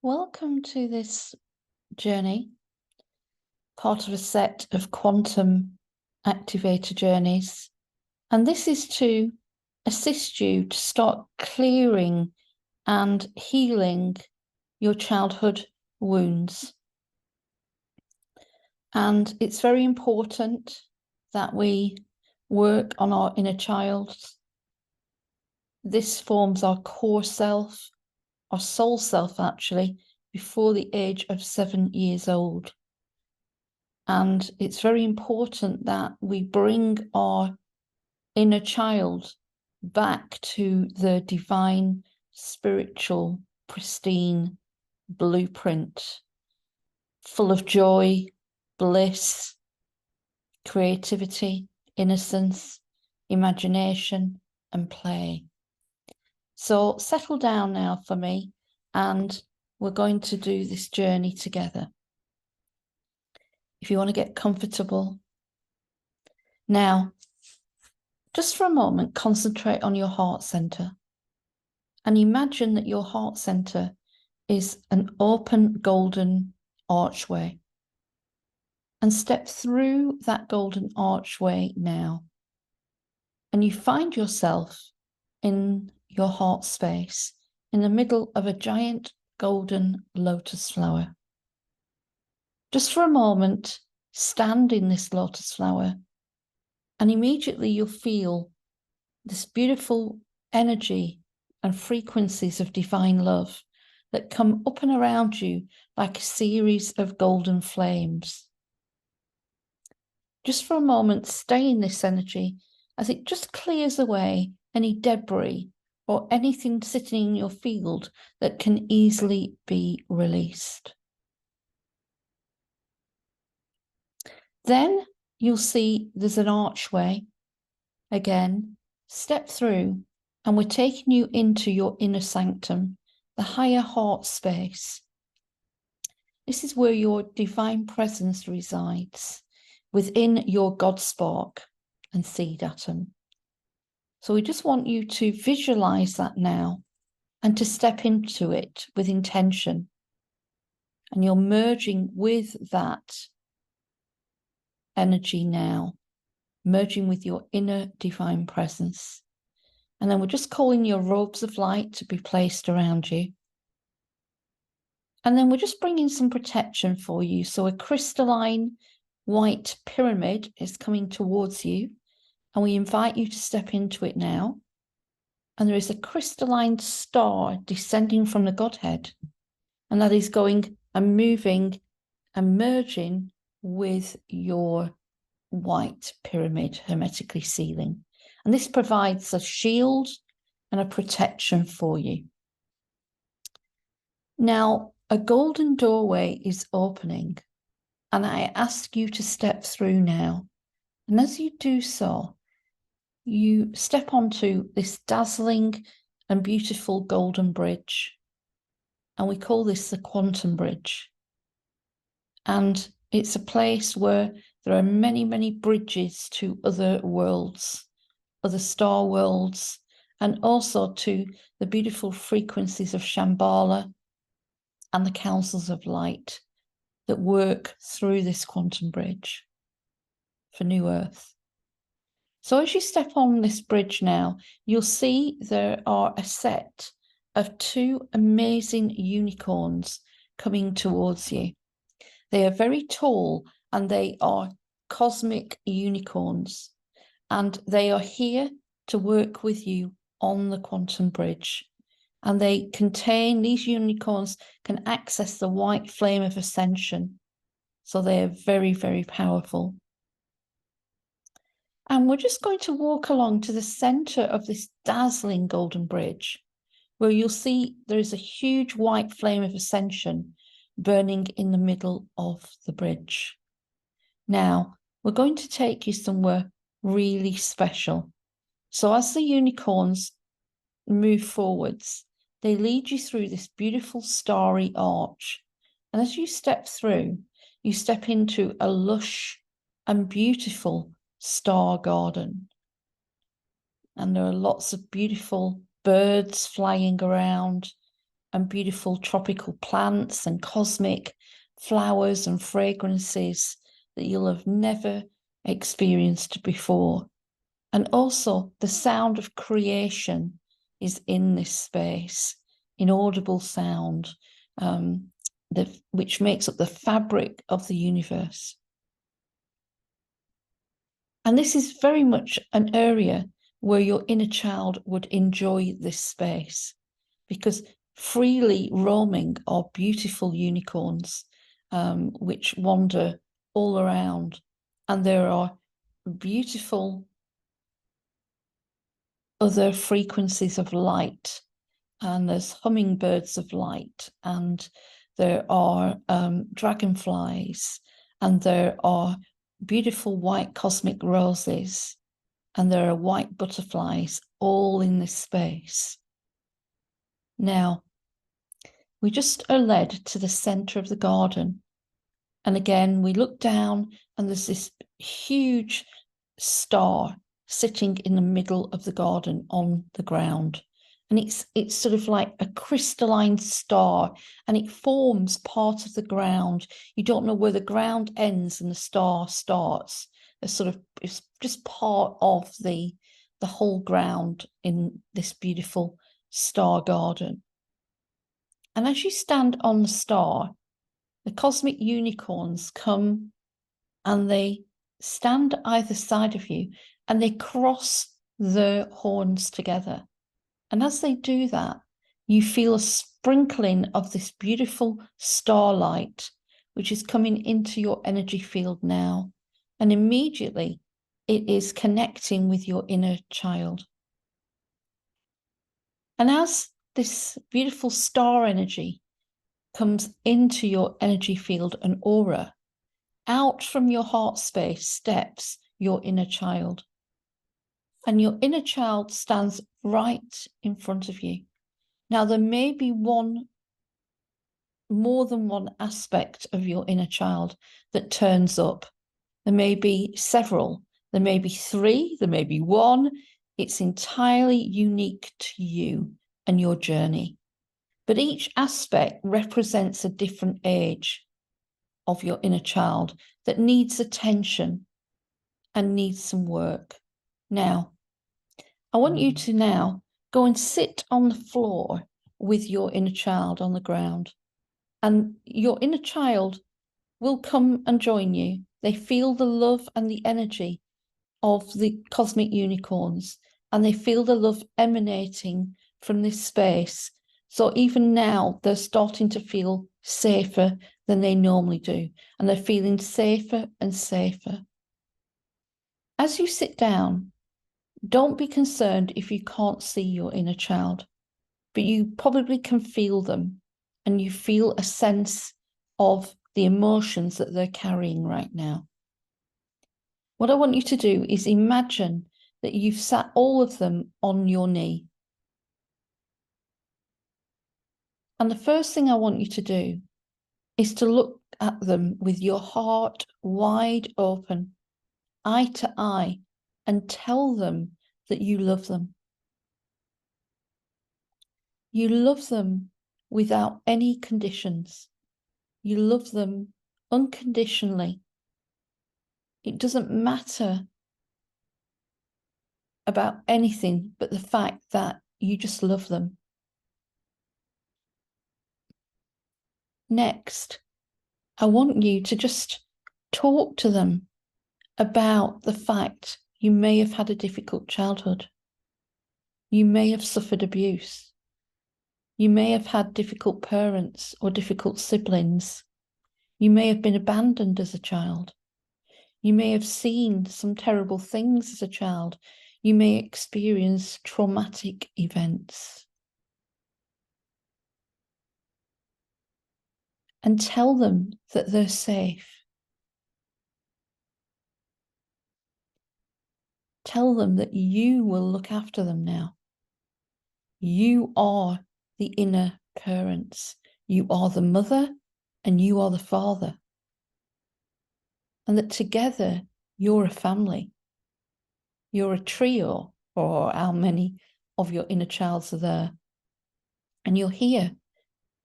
Welcome to this journey, part of a set of quantum activator journeys. And this is to assist you to start clearing and healing your childhood wounds. And it's very important that we work on our inner child. This forms our core self, our soul self, actually, before the age of 7 years old. And it's very important that we bring our inner child back to the divine, spiritual, pristine blueprint, full of joy, bliss, creativity, innocence, imagination, and play. So settle down now for me, and we're going to do this journey together. If you want to get comfortable. Now, just for a moment, concentrate on your heart center and imagine that your heart center is an open golden archway. And step through that golden archway now. And you find yourself in your heart space, in the middle of a giant golden lotus flower. Just for a moment, stand in this lotus flower, and immediately you'll feel this beautiful energy and frequencies of divine love that come up and around you like a series of golden flames. Just for a moment, stay in this energy as it just clears away any debris or anything sitting in your field that can easily be released. Then you'll see there's an archway. Again, step through, and we're taking you into your inner sanctum, the higher heart space. This is where your divine presence resides, within your God spark and seed atom. So we just want you to visualize that now and to step into it with intention. And you're merging with that energy now, merging with your inner divine presence. And then we're just calling your robes of light to be placed around you. And then we're just bringing some protection for you. So a crystalline white pyramid is coming towards you, and we invite you to step into it now. And there is a crystalline star descending from the Godhead, and that is going and moving and merging with your white pyramid, hermetically sealing. And this provides a shield and a protection for you. Now, a golden doorway is opening, and I ask you to step through now. And as you do so, you step onto this dazzling and beautiful golden bridge. And we call this the Quantum Bridge. And it's a place where there are many, many bridges to other worlds, other star worlds, and also to the beautiful frequencies of Shambhala and the councils of light that work through this quantum bridge for New Earth. So as you step on this bridge now, you'll see there are a set of 2 amazing unicorns coming towards you. They are very tall, and they are cosmic unicorns, and they are here to work with you on the quantum bridge. And these unicorns can access the white flame of ascension. So they are very, very powerful. And we're just going to walk along to the center of this dazzling golden bridge, where you'll see there is a huge white flame of ascension burning in the middle of the bridge. Now, we're going to take you somewhere really special. So as the unicorns move forwards, they lead you through this beautiful starry arch. And as you step through, you step into a lush and beautiful star garden. And there are lots of beautiful birds flying around and beautiful tropical plants and cosmic flowers and fragrances that you'll have never experienced before. And also the sound of creation is in this space, inaudible sound, which makes up the fabric of the universe. And this is very much an area where your inner child would enjoy this space, because freely roaming are beautiful unicorns, which wander all around. And there are beautiful other frequencies of light, and there's hummingbirds of light, and there are dragonflies, and there are beautiful white cosmic roses, and there are white butterflies, all in this space. Now, we just are led to the center of the garden. And again, we look down and there's this huge star sitting in the middle of the garden on the ground. And it's sort of like a crystalline star, and it forms part of the ground. You don't know where the ground ends and the star starts. It's just part of the whole ground in this beautiful star garden. And as you stand on the star, the cosmic unicorns come and they stand either side of you, and they cross their horns together. And as they do that, you feel a sprinkling of this beautiful starlight, which is coming into your energy field now. And immediately it is connecting with your inner child. And as this beautiful star energy comes into your energy field and aura, out from your heart space steps your inner child. And your inner child stands right in front of you. Now, there may be more than one aspect of your inner child that turns up. There may be several. There may be 3. There may be 1. It's entirely unique to you and your journey. But each aspect represents a different age of your inner child that needs attention and needs some work. Now, I want you to now go and sit on the floor with your inner child on the ground, and your inner child will come and join you. They feel the love and the energy of the cosmic unicorns, and they feel the love emanating from this space. So even now, they're starting to feel safer than they normally do, and they're feeling safer and safer. As you sit down, don't be concerned if you can't see your inner child, but you probably can feel them, and you feel a sense of the emotions that they're carrying right now. What I want you to do is imagine that you've sat all of them on your knee. And the first thing I want you to do is to look at them with your heart wide open, eye to eye, and tell them that you love them. You love them without any conditions. You love them unconditionally. It doesn't matter about anything but the fact that you just love them. Next, I want you to just talk to them about the fact you may have had a difficult childhood. You may have suffered abuse. You may have had difficult parents or difficult siblings. You may have been abandoned as a child. You may have seen some terrible things as a child. You may experience traumatic events. And tell them that they're safe. Tell them that you will look after them now. You are the inner parents. You are the mother and you are the father. And that together you're a family. You're a trio, or how many of your inner childs are there. And you're here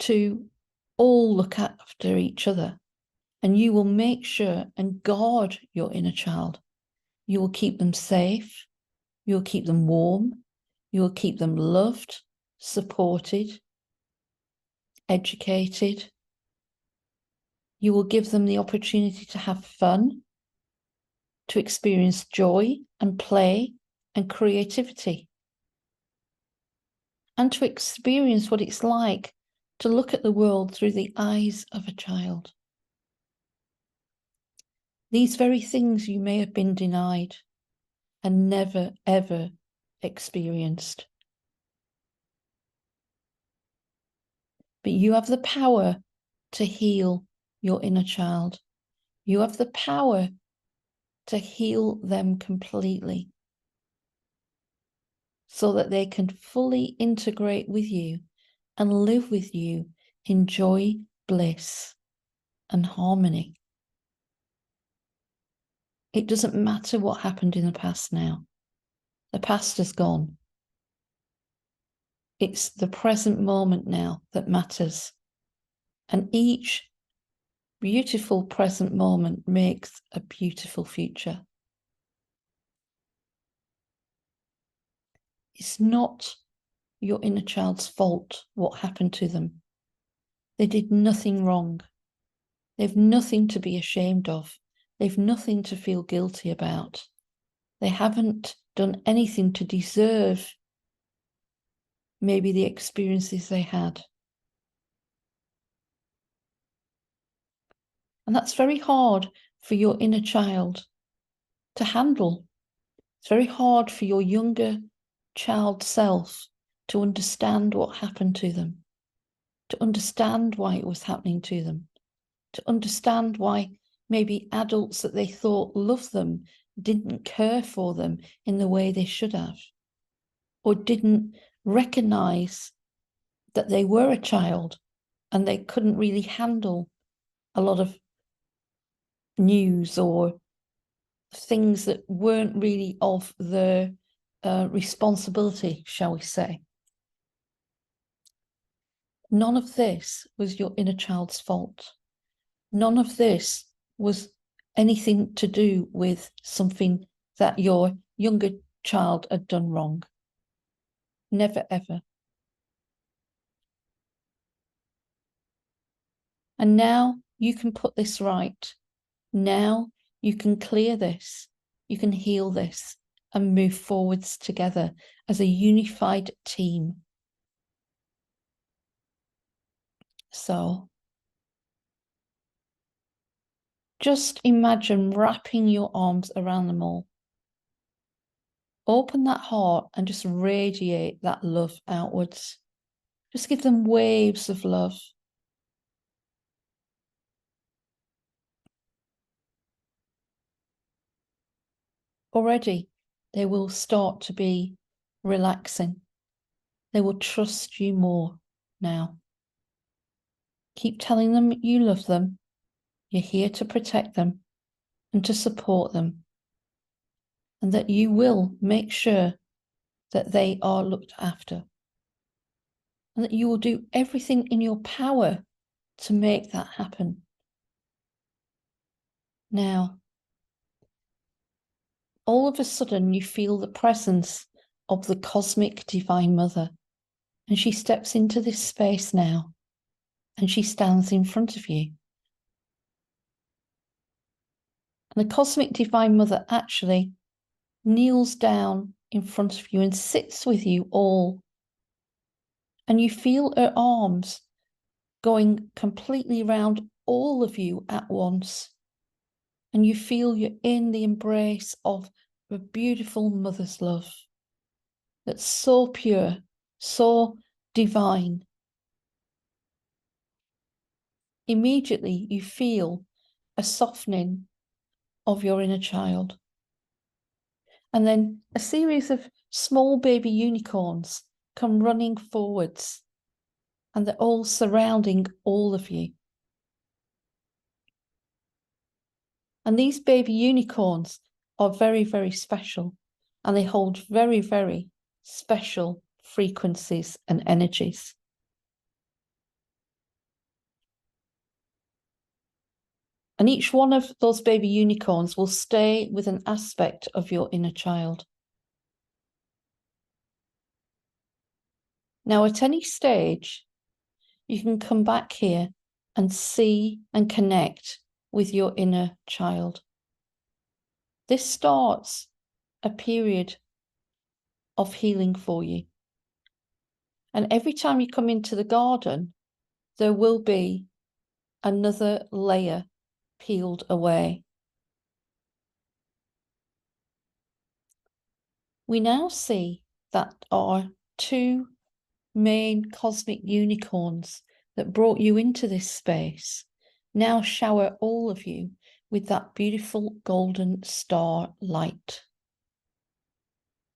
to all look after each other, and you will make sure and guard your inner child. You will keep them safe. You will keep them warm. You will keep them loved, supported, educated. You will give them the opportunity to have fun, to experience joy and play and creativity, and to experience what it's like to look at the world through the eyes of a child. These very things you may have been denied and never, ever experienced. But you have the power to heal your inner child. You have the power to heal them completely so that they can fully integrate with you and live with you in joy, bliss, and harmony. It doesn't matter what happened in the past now. The past has gone. It's the present moment now that matters. And each beautiful present moment makes a beautiful future. It's not your inner child's fault what happened to them. They did nothing wrong. They've nothing to be ashamed of. They've nothing to feel guilty about. They haven't done anything to deserve maybe the experiences they had. And that's very hard for your inner child to handle. It's very hard for your younger child self to understand what happened to them, to understand why it was happening to them, to understand why maybe adults that they thought loved them didn't care for them in the way they should have, or didn't recognize that they were a child and they couldn't really handle a lot of news or things that weren't really of their responsibility, shall we say. None of this was your inner child's fault. None of this was anything to do with something that your younger child had done wrong. Never, ever. And now you can put this right. Now you can clear this. You can heal this and move forwards together as a unified team. So just imagine wrapping your arms around them all. Open that heart and just radiate that love outwards. Just give them waves of love. Already, they will start to be relaxing. They will trust you more now. Keep telling them you love them. You're here to protect them and to support them, and that you will make sure that they are looked after, and that you will do everything in your power to make that happen. Now, all of a sudden, you feel the presence of the cosmic divine mother, and she steps into this space now, and she stands in front of you. And the cosmic divine mother actually kneels down in front of you and sits with you all. And you feel her arms going completely around all of you at once. And you feel you're in the embrace of a beautiful mother's love that's so pure, so divine. Immediately you feel a softening of your inner child. And then a series of small baby unicorns come running forwards, and they're all surrounding all of you. And these baby unicorns are very, very special, and they hold very, very special frequencies and energies. And each one of those baby unicorns will stay with an aspect of your inner child. Now, at any stage, you can come back here and see and connect with your inner child. This starts a period of healing for you. And every time you come into the garden, there will be another layer peeled away. We now see that our two main cosmic unicorns that brought you into this space now shower all of you with that beautiful golden star light.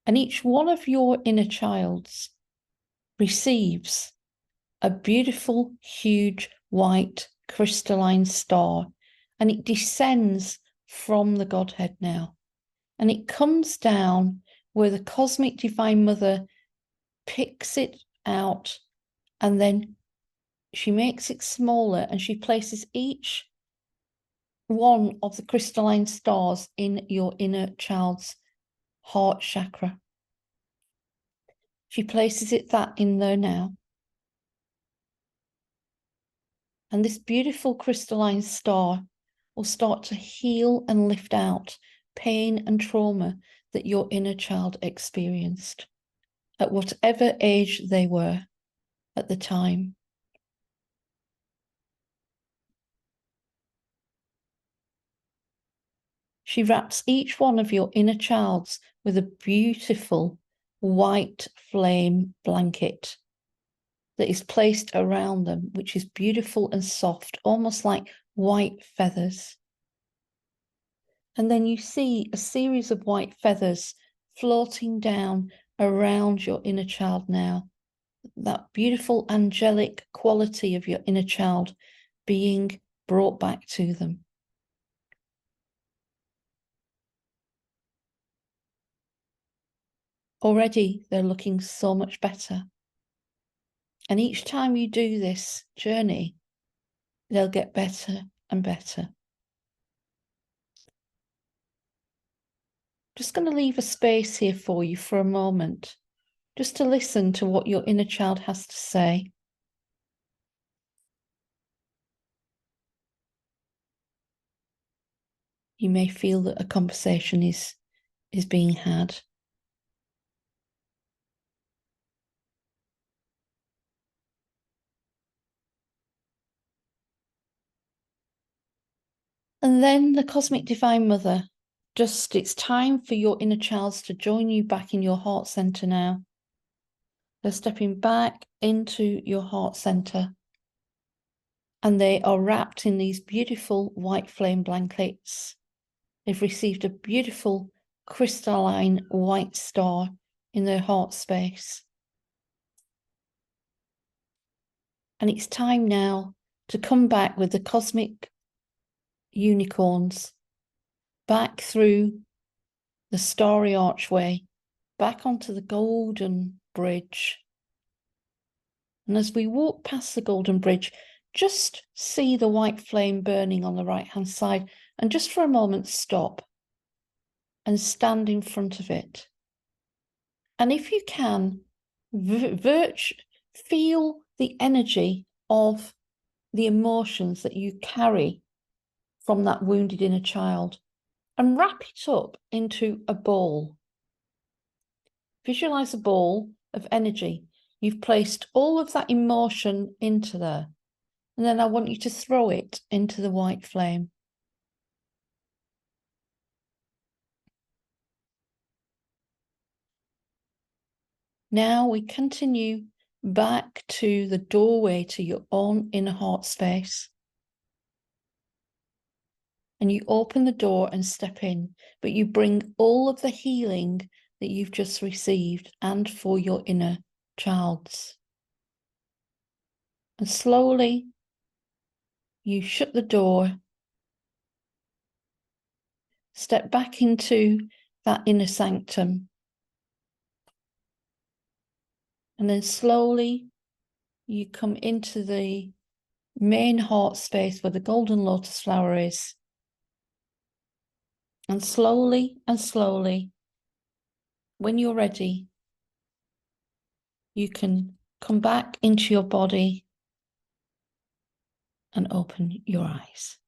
And each one of your inner childs receives a beautiful, huge, white, crystalline star, and it descends from the Godhead now. And it comes down where the cosmic divine mother picks it out, and then she makes it smaller, and she places each one of the crystalline stars in your inner child's heart chakra. She places that in there now. And this beautiful crystalline star will start to heal and lift out pain and trauma that your inner child experienced at whatever age they were at the time. She wraps each one of your inner childs with a beautiful white flame blanket that is placed around them, which is beautiful and soft, almost like white feathers. And then you see a series of white feathers floating down around your inner child now. That beautiful angelic quality of your inner child being brought back to them. Already they're looking so much better. And each time you do this journey, they'll get better and better. Just going to leave a space here for you for a moment, just to listen to what your inner child has to say. You may feel that a conversation is being had. And then the Cosmic Divine Mother, it's time for your inner child to join you back in your heart center now. They're stepping back into your heart center. And they are wrapped in these beautiful white flame blankets. They've received a beautiful crystalline white star in their heart space. And it's time now to come back with the cosmic unicorns, back through the starry archway, back onto the golden bridge. And as we walk past the golden bridge, just see the white flame burning on the right-hand side, and just for a moment stop and stand in front of it. And if you can, feel the energy of the emotions that you carry from that wounded inner child and wrap it up into a ball. Visualize a ball of energy. You've placed all of that emotion into there. And then I want you to throw it into the white flame. Now we continue back to the doorway to your own inner heart space. And you open the door and step in, but you bring all of the healing that you've just received and for your inner childs. And slowly you shut the door, step back into that inner sanctum, and then slowly you come into the main heart space where the golden lotus flower is. And slowly, when you're ready, you can come back into your body and open your eyes.